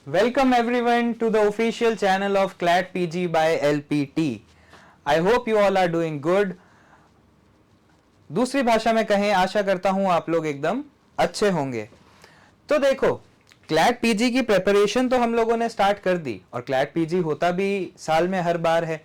Welcome everyone to the official channel of CLAT PG by LPT. I hope you all are doing good. दूसरी भाषा में कहें, आशा करता हूं आप लोग एकदम अच्छे होंगे। तो देखो, क्लैट पीजी की प्रिपरेशन तो हम लोगों ने स्टार्ट कर दी और क्लैट पीजी होता भी साल में हर बार है,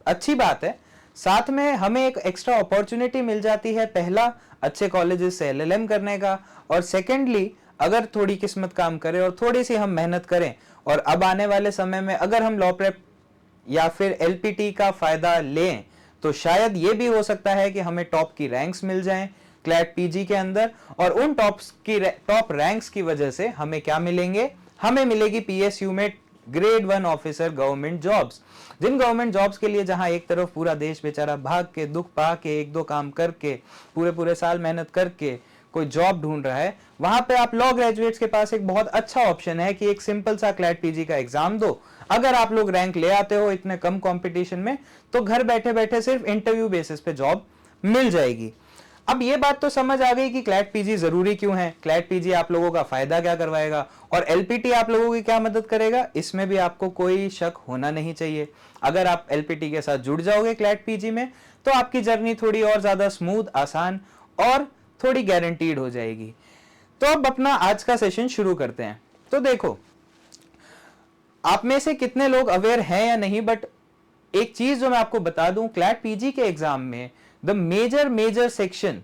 अच्छी बात है। साथ में हमें एक एक्स्ट्रा अपॉर्चुनिटी मिल जाती है, पहला अच्छे कॉलेजेस से एलएलएम करने का, और सेकेंडली अगर थोड़ी किस्मत काम करे और थोड़ी सी हम मेहनत करें और अब आने वाले समय में अगर हम लॉ प्रेप या फिर एलपीटी का फायदा लें तो शायद ये भी हो सकता है कि हमें टॉप की रैंक्स मिल जाएं क्लैट पीजी के अंदर, और उन टॉप रैंक्स की वजह से हमें क्या मिलेंगे, हमें मिलेगी पीएसयू में ग्रेड 1 ऑफिसर गवर्नमेंट जॉब्स। जिन गवर्नमेंट जॉब्स के लिए जहां एक तरफ पूरा देश बेचारा भाग के दुख पा के एक दो काम करके पूरे साल मेहनत करके कोई जॉब ढूंढ रहा है, वहां पे आप लॉ ग्रेजुएट्स के पास एक बहुत अच्छा ऑप्शन है कि एक सिंपल सा क्लैट पीजी का एग्जाम दो। अगर आप लोग रैंक ले आते हो इतने कम कंपटीशन में तो घर बैठे बैठे सिर्फ इंटरव्यू बेसिस पे जॉब मिल जाएगी। अब ये बात तो समझ आ गई कि क्लैट पीजी जरूरी क्यों है, क्लैट पीजी आप लोगों का फायदा क्या करवाएगा और एलपीटी आप लोगों की क्या मदद करेगा, इसमें भी आपको कोई शक होना नहीं चाहिए। अगर आप एलपीटी के साथ जुड़ जाओगे क्लैट पीजी में तो आपकी जर्नी थोड़ी और ज्यादा स्मूथ, आसान और थोड़ी गारंटीड हो जाएगी। तो अब अपना आज का सेशन शुरू करते हैं। तो देखो, आप में से कितने लोग अवेयर हैं या नहीं, बट एक चीज जो मैं आपको बता दूं, क्लैट पीजी के एग्जाम में द मेजर सेक्शन,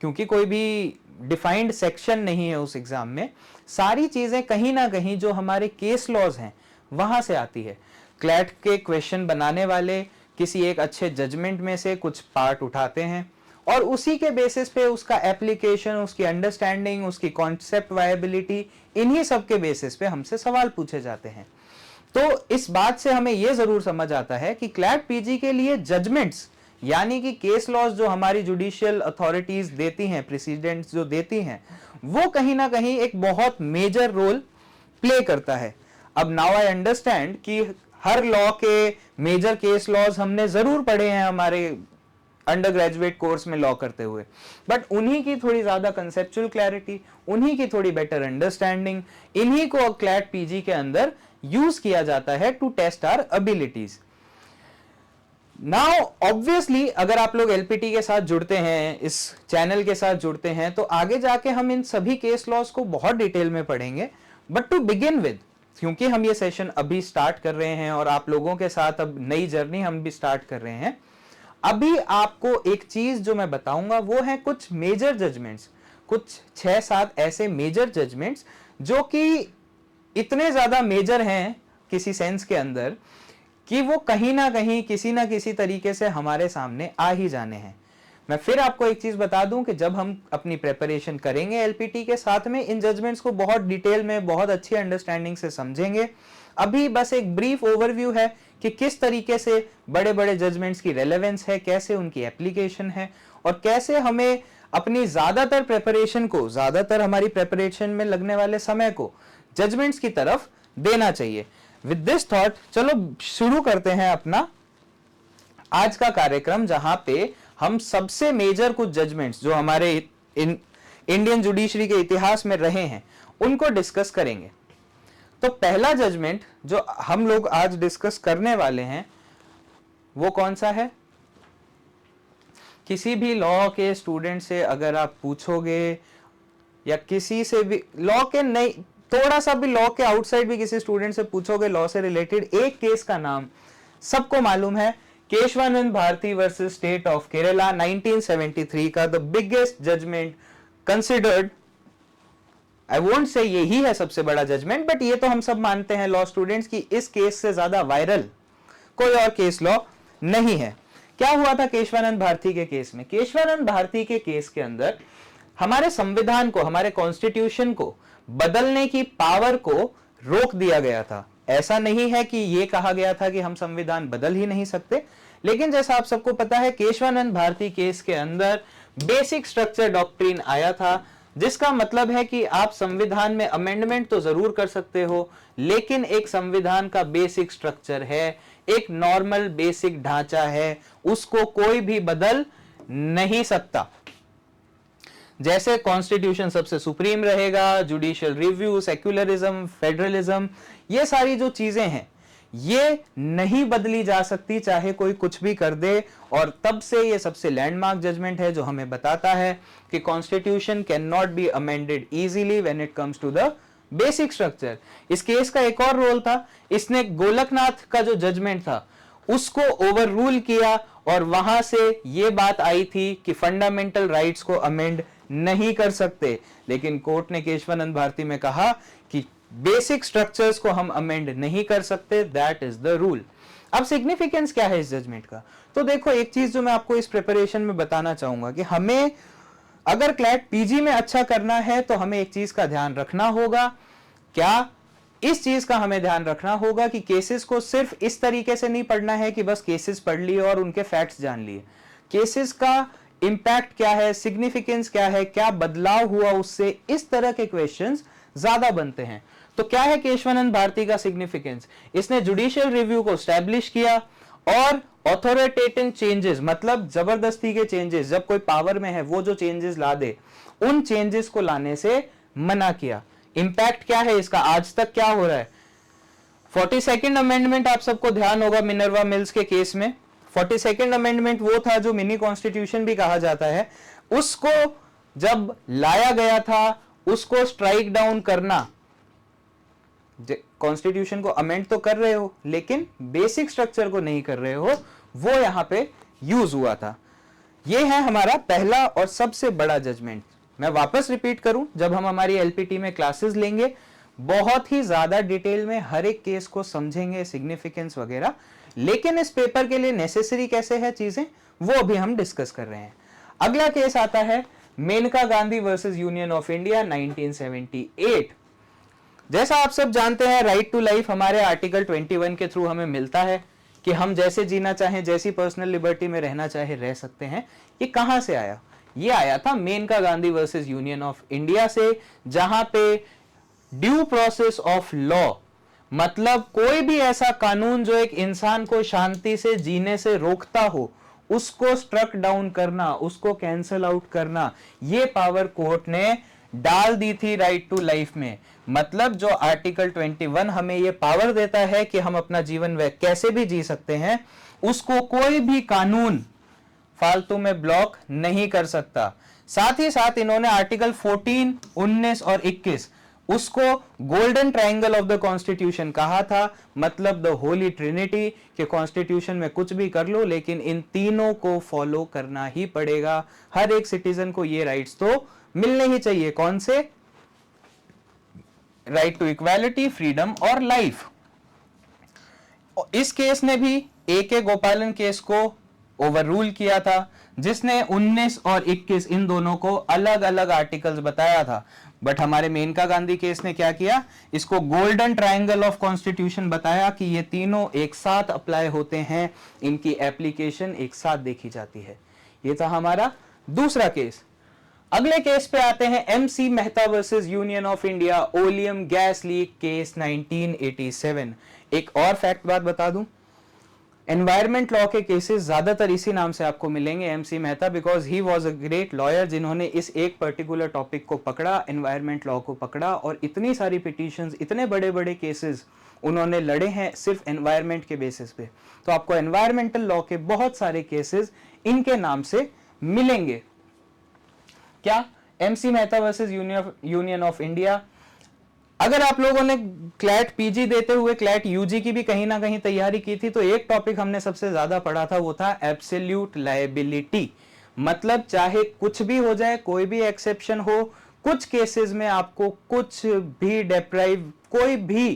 क्योंकि कोई भी डिफाइंड सेक्शन नहीं है उस एग्जाम में, सारी चीजें कहीं ना कहीं जो हमारे केस लॉज हैं वहां से आती है। क्लैट के क्वेश्चन बनाने वाले किसी एक अच्छे जजमेंट में से कुछ पार्ट उठाते हैं और उसी के बेसिस पे उसका एप्लीकेशन, उसकी अंडरस्टैंडिंग, उसकी कॉन्सेप्ट वायबिलिटी, इन्हीं सब के बेसिस पे हमसे सवाल पूछे जाते हैं। तो इस बात से हमें यह जरूर समझ आता है कि क्लैट पीजी के लिए जजमेंट्स यानी कि केस लॉज जो हमारी जुडिशियल अथॉरिटीज देती हैं, प्रेसिडेंट्स जो देती हैं, वो कहीं ना कहीं एक बहुत मेजर रोल प्ले करता है। अब नाउ आई अंडरस्टैंड कि हर लॉ के मेजर केस लॉज हमने जरूर पढ़े हैं हमारे अंडर ग्रेजुएट कोर्स में लॉ करते हुए, बट उन्हीं की थोड़ी ज्यादा कंसेप्चुअल क्लैरिटी, उन्हीं की थोड़ी बेटर अंडरस्टैंडिंग, इन्हीं को क्लैट पीजी के अंदर यूज किया जाता है to test our abilities. Now obviously अगर आप लोग एलपीटी के साथ जुड़ते हैं, इस चैनल के साथ जुड़ते हैं, तो आगे जाके हम इन सभी केस लॉज को बहुत डिटेल में पढ़ेंगे। बट टू बिगिन विद, क्योंकि हम ये सेशन अभी स्टार्ट कर रहे हैं और आप लोगों के साथ अब नई जर्नी हम भी स्टार्ट कर रहे हैं, अभी आपको एक चीज जो मैं बताऊंगा वो है कुछ मेजर जजमेंट्स, कुछ 6-7 ऐसे मेजर जजमेंट्स जो कि इतने ज्यादा मेजर हैं किसी सेंस के अंदर कि वो कहीं ना कहीं किसी ना किसी तरीके से हमारे सामने आ ही जाने हैं। मैं फिर आपको एक चीज बता दूं कि जब हम अपनी प्रिपरेशन करेंगे एलपीटी के साथ में इन जजमेंट्स को बहुत डिटेल में, बहुत अच्छी अंडरस्टैंडिंग से समझेंगे। अभी बस एक ब्रीफ ओवरव्यू है कि किस तरीके से बड़े बड़े जजमेंट्स की रेलेवेंस है, कैसे उनकी एप्लीकेशन है और कैसे हमें अपनी ज्यादातर प्रिपरेशन को, ज्यादातर हमारी प्रिपरेशन में लगने वाले समय को जजमेंट्स की तरफ देना चाहिए। विद दिस थॉट चलो शुरू करते हैं अपना आज का कार्यक्रम, जहां पे हम सबसे मेजर कुछ जजमेंट्स जो हमारे इंडियन जुडिशरी के इतिहास में रहे हैं उनको डिस्कस करेंगे। तो पहला जजमेंट जो हम लोग आज डिस्कस करने वाले हैं वो कौन सा है? किसी भी लॉ के स्टूडेंट से अगर आप पूछोगे या किसी से भी लॉ के नहीं, थोड़ा सा भी लॉ के आउटसाइड भी किसी स्टूडेंट से पूछोगे लॉ से रिलेटेड, एक केस का नाम सबको मालूम है, Keshavananda Bharati versus state of Kerala 1973 का the biggest judgment considered. I won't say यही है सबसे बड़ा जजमेंट, बट ये तो हम सब मानते हैं लॉ स्टूडेंट्स की इस केस से ज्यादा वायरल कोई और केस लॉ नहीं है। क्या हुआ था केशवानंद भारती के केस में? केशवानंद भारती के केस के अंदर हमारे संविधान को, हमारे कॉन्स्टिट्यूशन को बदलने की पावर को रोक दिया गया था। ऐसा नहीं है कि यह कहा गया था कि हम संविधान बदल ही नहीं सकते, लेकिन जैसा आप सबको पता है केशवानंद भारती केस के अंदर बेसिक स्ट्रक्चर डॉक्ट्रिन आया था, जिसका मतलब है कि आप संविधान में अमेंडमेंट तो जरूर कर सकते हो, लेकिन एक संविधान का बेसिक स्ट्रक्चर है, एक नॉर्मल बेसिक ढांचा है, उसको कोई भी बदल नहीं सकता। जैसे कॉन्स्टिट्यूशन सबसे सुप्रीम रहेगा, जुडिशियल रिव्यू, सेक्युलरिज्म, फेडरलिज्म, ये सारी जो चीजें हैं ये नहीं बदली जा सकती चाहे कोई कुछ भी कर दे। और तब से ये सबसे लैंडमार्क जजमेंट है जो हमें बताता है कि constitution can not be amended easily when it comes to the basic structure. इस केस का एक और रोल था, इसने गोलकनाथ का जो जजमेंट था उसको ओवर रूल किया और वहां से ये बात आई थी कि फंडामेंटल राइट्स को अमेंड नहीं कर सकते, लेकिन कोर्ट ने केशवानंद भारती में कहा कि बेसिक स्ट्रक्चर्स को हम अमेंड नहीं कर सकते, दैट इज द रूल। अब सिग्निफिकेंस क्या है इस जजमेंट का? तो देखो, एक चीज जो मैं आपको इस प्रिपरेशन में बताना चाहूंगा कि हमें अगर क्लैट पीजी में अच्छा करना है तो हमें एक चीज का ध्यान रखना होगा। क्या? इस चीज का हमें ध्यान रखना होगा कि केसेस को सिर्फ इस तरीके से नहीं पढ़ना है कि बस केसेस पढ़ लिए और उनके फैक्ट्स जान लिए। केसेस का इंपैक्ट क्या है, सिग्निफिकेंस क्या है, क्या बदलाव हुआ उससे, इस तरह के क्वेश्चंस ज्यादा बनते हैं। तो क्या है केशवानंद भारती का सिग्निफिकेंस? इसने जुडिशियल रिव्यू को स्टैब्लिश किया और ऑथोरिटेटिव चेंजेस, मतलब जबरदस्ती के चेंजेस, जब कोई पावर में है वो जो चेंजेस ला दे, उन चेंजेस को लाने से मना किया। इंपैक्ट क्या है इसका? आज तक क्या हो रहा है? 42nd अमेंडमेंट आप सबको ध्यान होगा मिनर्वा मिल्स के केस में। 42nd अमेंडमेंट वो था जो मिनी कॉन्स्टिट्यूशन भी कहा जाता है। उसको जब लाया गया था, उसको स्ट्राइक डाउन करना, कॉन्स्टिट्यूशन को अमेंड तो कर रहे हो लेकिन बेसिक स्ट्रक्चर को नहीं कर रहे हो, वो यहां पे यूज हुआ था। ये है हमारा पहला और सबसे बड़ा जजमेंट। मैं वापस रिपीट करूं, जब हम हमारी एलपीटी में क्लासेस लेंगे बहुत ही ज्यादा डिटेल में हर एक केस को समझेंगे, सिग्निफिकेंस वगैरह, लेकिन इस पेपर के लिए नेसेसरी कैसे है चीजें वो अभी हम डिस्कस कर रहे हैं। अगला केस आता है Maneka Gandhi versus union of India 1978। जैसा आप सब जानते हैं, राइट टू लाइफ हमारे आर्टिकल 21 के थ्रू हमें मिलता है कि हम जैसे जीना चाहें, जैसी पर्सनल लिबर्टी में रहना चाहे रह सकते हैं। ये कहां से आया? ये आया था Maneka Gandhi versus union of India से, जहां पे ड्यू प्रोसेस ऑफ लॉ, मतलब कोई भी ऐसा कानून जो एक इंसान को शांति से जीने से रोकता हो, उसको स्ट्रक डाउन करना, उसको कैंसल आउट करना, ये पावर कोर्ट ने डाल दी थी राइट टू लाइफ में। मतलब जो आर्टिकल 21 हमें ये पावर देता है कि हम अपना जीवन वह कैसे भी जी सकते हैं, उसको कोई भी कानून फालतू में ब्लॉक नहीं कर सकता। साथ ही साथ इन्होंने आर्टिकल 14, 19 और 21 उसको golden triangle of the constitution कहा था, मतलब द होली ट्रिनिटी, कि कॉन्स्टिट्यूशन में कुछ भी कर लो लेकिन इन तीनों को फॉलो करना ही पड़ेगा। हर एक सिटीजन को ये राइट्स तो मिलने ही चाहिए। कौन से? राइट टू इक्वालिटी, फ्रीडम और लाइफ। इस केस ने भी ए गोपालन केस को ओवररूल किया था, जिसने 19 और 21 इन दोनों को अलग अलग आर्टिकल्स बताया था। बट हमारे मेनका गांधी केस ने क्या किया? इसको गोल्डन ट्रायंगल ऑफ कॉन्स्टिट्यूशन बताया कि ये तीनों एक साथ अप्लाई होते हैं, इनकी एप्लीकेशन एक साथ देखी जाती है। ये था हमारा दूसरा केस। अगले केस पे आते हैं MC Mehta versus union of India, oleum gas leak case 1987। एक और फैक्ट बात बता दूं, एनवायरमेंट लॉ के केसेस ज्यादातर इसी नाम से आपको मिलेंगे, MC Mehta, because he was a great lawyer जिन्होंने इस एक पर्टिकुलर टॉपिक को पकड़ा, एनवायरनमेंट लॉ को पकड़ा, और इतनी सारी पिटीशंस, इतने बड़े बड़े केसेस उन्होंने लड़े हैं सिर्फ एनवायरनमेंट के बेसिस पे। तो आपको एनवायरमेंटल लॉ के बहुत सारे केसेस इनके नाम से मिलेंगे। क्या? MC Mehta versus union of India. अगर आप लोगों ने क्लैट पीजी देते हुए क्लैट यूजी की भी कहीं ना कहीं तैयारी की थी तो एक टॉपिक हमने सबसे ज्यादा पढ़ा था, वो था एब्सोल्यूट लायबिलिटी। मतलब चाहे कुछ भी हो जाए, कोई भी एक्सेप्शन हो, कुछ केसेस में आपको कुछ भी डेप्राइव, कोई भी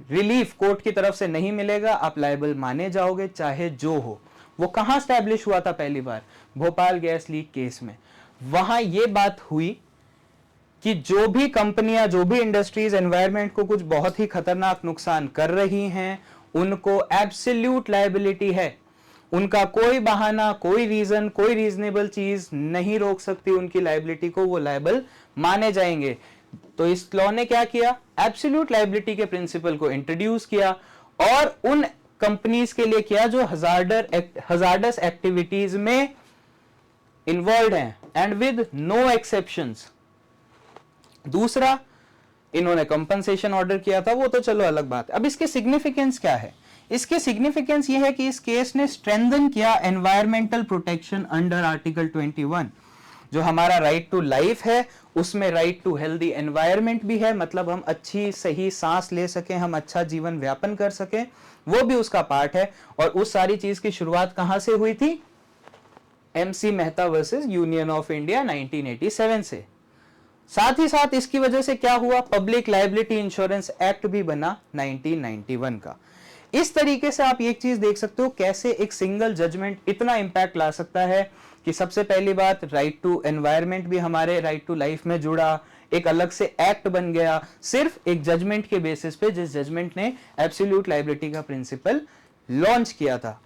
रिलीफ कोर्ट की तरफ से नहीं मिलेगा, आप लायबल माने जाओगे चाहे जो हो। वो कहां स्टैब्लिश हुआ था पहली बार? भोपाल गैस लीक केस में। वहां यह बात हुई कि जो भी कंपनियां, जो भी इंडस्ट्रीज एनवायरनमेंट को कुछ बहुत ही खतरनाक नुकसान कर रही हैं, उनको एब्सोल्यूट लायबिलिटी है। उनका कोई बहाना, कोई रीजन, कोई रीजनेबल चीज नहीं रोक सकती उनकी लायबिलिटी को, वो लायबल माने जाएंगे। तो इस लॉ ने क्या किया? एब्सोल्यूट लायबिलिटी के प्रिंसिपल को इंट्रोड्यूस किया और उन कंपनीज के लिए किया जो हजार्डस एक्टिविटीज में इन्वॉल्व हैं एंड विद नो एक्सेप्शंस। दूसरा, इन्होंने कंपनसेशन ऑर्डर किया था, वो तो चलो अलग बात है। अब इसके सिग्निफिकेंस क्या है? इसके सिग्निफिकेंस ये है कि इस केस ने स्ट्रेंथन किया एनवायरमेंटल प्रोटेक्शन अंडर आर्टिकल 21। जो हमारा राइट टू लाइफ है उसमें राइट टू हेल्दी एनवायरमेंट भी है, मतलब हम अच्छी सही सांस ले सकें, हम अच्छा जीवन व्यापन कर सकें, वो भी उसका पार्ट है। और उस सारी चीज की शुरुआत कहां से हुई थी? MC Mehta versus union of India 1987 से। साथ ही साथ इसकी वजह से क्या हुआ? पब्लिक लायबिलिटी इंश्योरेंस एक्ट भी बना 1991 का। इस तरीके से आप एक चीज देख सकते हो कैसे एक सिंगल जजमेंट इतना इंपैक्ट ला सकता है कि सबसे पहली बात, राइट टू एनवायरमेंट भी हमारे राइट टू लाइफ में जुड़ा, एक अलग से एक्ट बन गया सिर्फ एक जजमेंट के बेसिस पे, जिस जजमेंट ने एब्सोल्यूट लायबिलिटी का प्रिंसिपल लॉन्च किया था।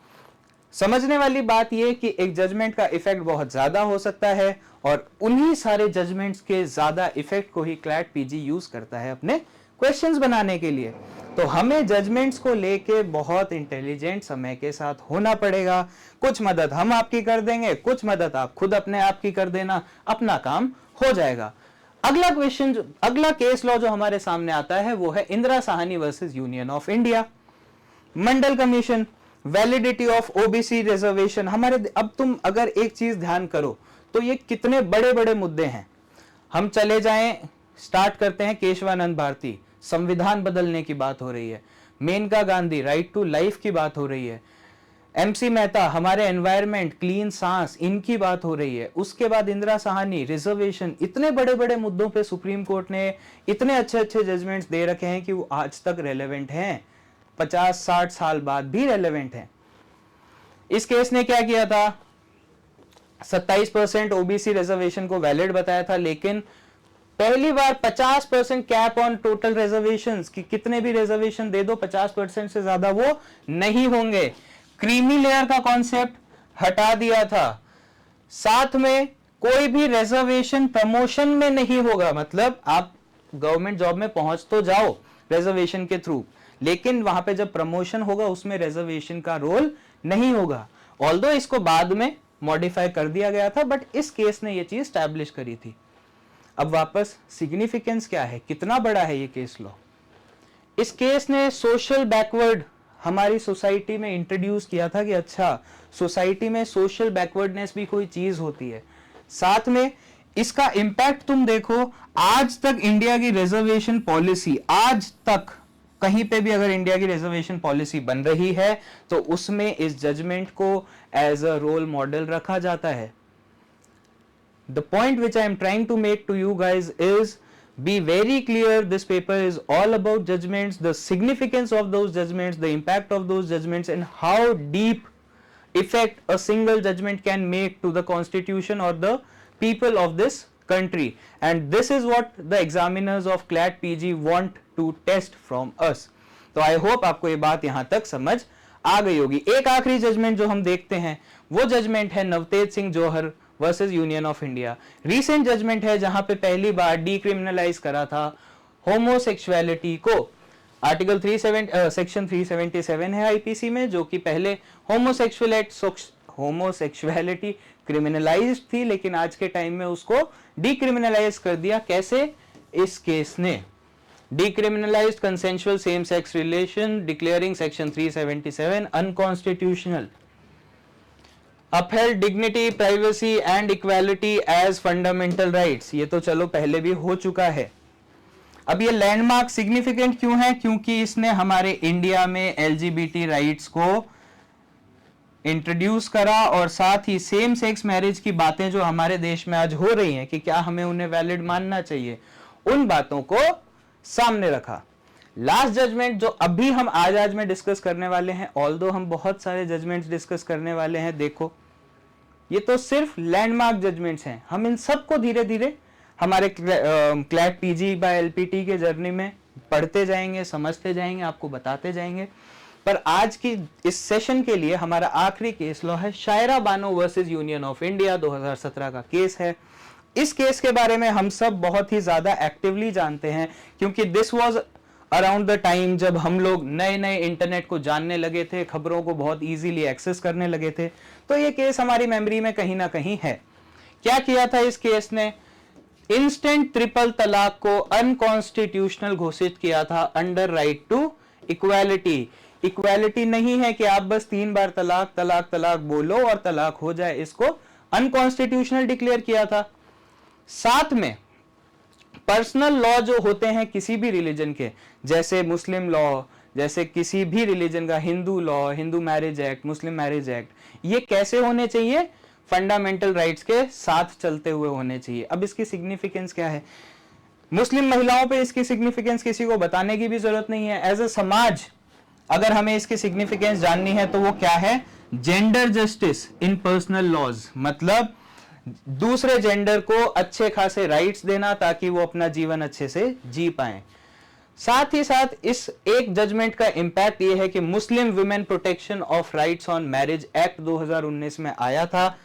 समझने वाली बात यह कि एक जजमेंट का इफेक्ट बहुत ज्यादा हो सकता है और उन्हीं सारे जजमेंट्स के ज्यादा इफेक्ट को ही क्लैट पीजी यूज करता है अपने क्वेश्चंस बनाने के लिए। तो हमें जजमेंट्स को लेके बहुत इंटेलिजेंट समय के साथ होना पड़ेगा। कुछ मदद हम आपकी कर देंगे, कुछ मदद आप खुद अपने आप की कर देना, अपना काम हो जाएगा। अगला क्वेश्चन, अगला केस लॉ जो हमारे सामने आता है वो है Indira Sahni versus union of India. Mandal commission, validity of OBC reservation. हमारे अब तुम अगर एक चीज ध्यान करो तो ये कितने बड़े बड़े मुद्दे हैं। हम चले जाएं, स्टार्ट करते हैं केशवानंद भारती, संविधान बदलने की बात हो रही है। Maneka Gandhi, right to life की बात हो रही है। MC मेहता, हमारे एनवायरमेंट, क्लीन सांस, इनकी बात हो रही है। उसके बाद इंदिरा साहनी, रिजर्वेशन। इतने बड़े बड़े मुद्दों पे सुप्रीम कोर्ट ने इतने अच्छे अच्छे जजमेंट्स दे रखे हैं कि वो आज तक रेलेवेंट हैं, 50-60 साल बाद भी रेलेवेंट हैं। इस केस ने क्या किया था? 27% ओबीसी रिजर्वेशन को वैलिड बताया था, लेकिन पहली बार 50% कैप ऑन टोटल रिजर्वेशंस कि कितने भी रिजर्वेशन दे दो 50% से ज्यादा वो नहीं होंगे। क्रीमी लेयर का कॉन्सेप्ट हटा दिया था। साथ में कोई भी रिजर्वेशन प्रमोशन में नहीं होगा, मतलब आप गवर्नमेंट जॉब में पहुंच तो जाओ रिजर्वेशन के थ्रू, लेकिन वहां पे जब प्रमोशन होगा उसमें रिजर्वेशन का रोल नहीं होगा। ऑल्दो इसको बाद में मॉडिफाई कर दिया गया था, बट इस केस ने ये चीज स्टैब्लिश करी थी। अब वापस सिग्निफिकेंस क्या है, कितना बड़ा है ये केस लॉ? इस केस ने सोशल बैकवर्ड हमारी सोसाइटी में इंट्रोड्यूस किया था कि अच्छा, सोसाइटी में सोशल बैकवर्डनेस भी कोई चीज होती है। साथ में इसका इंपैक्ट तुम देखो, आज तक इंडिया की रिजर्वेशन पॉलिसी, आज तक कहीं पे भी अगर इंडिया की रिजर्वेशन पॉलिसी बन रही है तो उसमें इस जजमेंट को एज अ रोल मॉडल रखा जाता है। The point which I am trying to make to you guys is, be very clear, this paper is all about judgments, the significance of those judgments, the impact of those judgments, and how deep effect a single judgment can make to the constitution or the people of this country. And this is what the examiners of CLAT PG want to test from us. तो I hope आपको ये बात यहाँ तक समझ आ गई होगी। एक आखिरी जजमेंट जो हम देखते हैं वो जजमेंट है Navtej Singh Johar versus union of India. Recent judgment है जहां पे पहली बार डीक्रिमिनलाइज करा था होमोसेक्सुअलिटी को। आर्टिकल 37 सेक्शन 377 है आईपीसी में, जो कि पहले होमोसेक्सुअलिटी क्रिमिनलाइज थी, लेकिन आज के टाइम में उसको डीक्रिमिनलाइज कर दिया। कैसे? इस केस ने decriminalise consensual same sex relation, declaring section 377 unconstitutional, upheld dignity, privacy and equality as fundamental rights। ये तो चलो पहले भी हो चुका है। अब ये लैंडमार्क सिग्निफिकेंट क्यों है? क्योंकि इसने हमारे इंडिया में LGBT राइट्स को इंट्रोड्यूस करा और साथ ही सेम सेक्स मैरिज की बातें जो हमारे देश में आज हो रही हैं कि क्या हमें उन्हें वैलिड मानना चाहिए, उन बातों को सामने रखा। लास्ट जजमेंट जो अभी हम आज में डिस्कस करने वाले हैं, ऑल्दो हम बहुत सारे जजमेंट्स डिस्कस करने वाले हैं, देखो ये तो सिर्फ लैंडमार्क जजमेंट्स हैं। हम इन सबको धीरे धीरे हमारे क्लैट पीजी बाय एलपीटी के जर्नी में पढ़ते जाएंगे, समझते जाएंगे, आपको बताते जाएंगे। पर आज की इस सेशन के लिए हमारा आखिरी केस लॉ है Shayara Bano versus union of India, 2017 का केस है। इस केस के बारे में हम सब बहुत ही ज्यादा एक्टिवली जानते हैं, क्योंकि this was around the time जब हम लोग नए नए इंटरनेट को जानने लगे थे, खबरों को बहुत इजीली एक्सेस करने लगे थे। तो ये केस हमारी मेमोरी में कहीं ना कहीं है। क्या किया था इस केस ने? इंस्टेंट ट्रिपल तलाक को अनकॉन्स्टिट्यूशनल घोषित किया था under right to equality. Equality नहीं है कि आप बस 3 बार तलाक तलाक तलाक बोलो और तलाक हो जाए, इसको अनकॉन्स्टिट्यूशनल डिक्लेयर किया था। साथ में पर्सनल लॉ जो होते हैं किसी भी रिलीजन के, जैसे मुस्लिम लॉ, जैसे किसी भी रिलीजन का Hindu law, Hindu marriage act, मुस्लिम मैरिज एक्ट, ये कैसे होने चाहिए? फंडामेंटल राइट्स के साथ चलते हुए होने चाहिए। अब इसकी सिग्निफिकेंस क्या है? मुस्लिम महिलाओं पे इसकी सिग्निफिकेंस किसी को बताने की भी जरूरत नहीं है। एज अ समाज अगर हमें इसकी सिग्निफिकेंस जाननी है तो वो क्या है? Gender justice in personal laws, मतलब दूसरे जेंडर को अच्छे खासे राइट्स देना ताकि वो अपना जीवन अच्छे से जी पाए। साथ ही साथ इस एक जजमेंट का इंपैक्ट ये है कि Muslim women protection of rights on marriage act 2019 में आया था,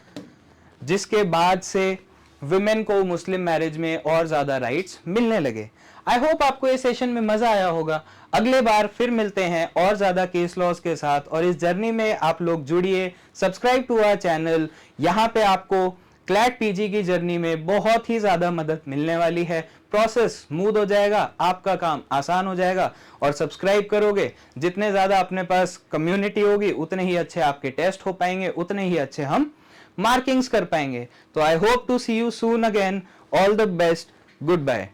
जिसके बाद से वुमेन को मुस्लिम मैरिज में और ज्यादा राइट्स मिलने लगे। आई होप आपको इस सेशन में मजा आया होगा। अगले बार फिर मिलते हैं और ज्यादा केस लॉज के साथ, और इस जर्नी में आप लोग जुड़िए, सब्सक्राइब टू आवर चैनल। यहाँ पे आपको क्लैट पीजी की जर्नी में बहुत ही ज्यादा मदद मिलने वाली है। प्रोसेस स्मूथ हो जाएगा, आपका काम आसान हो जाएगा, और सब्सक्राइब करोगे जितने ज्यादा अपने पास कम्युनिटी होगी उतने ही अच्छे आपके टेस्ट हो पाएंगे, उतने ही अच्छे हम मार्किंग्स कर पाएंगे। तो I hope to see you soon again. All the best, good bye.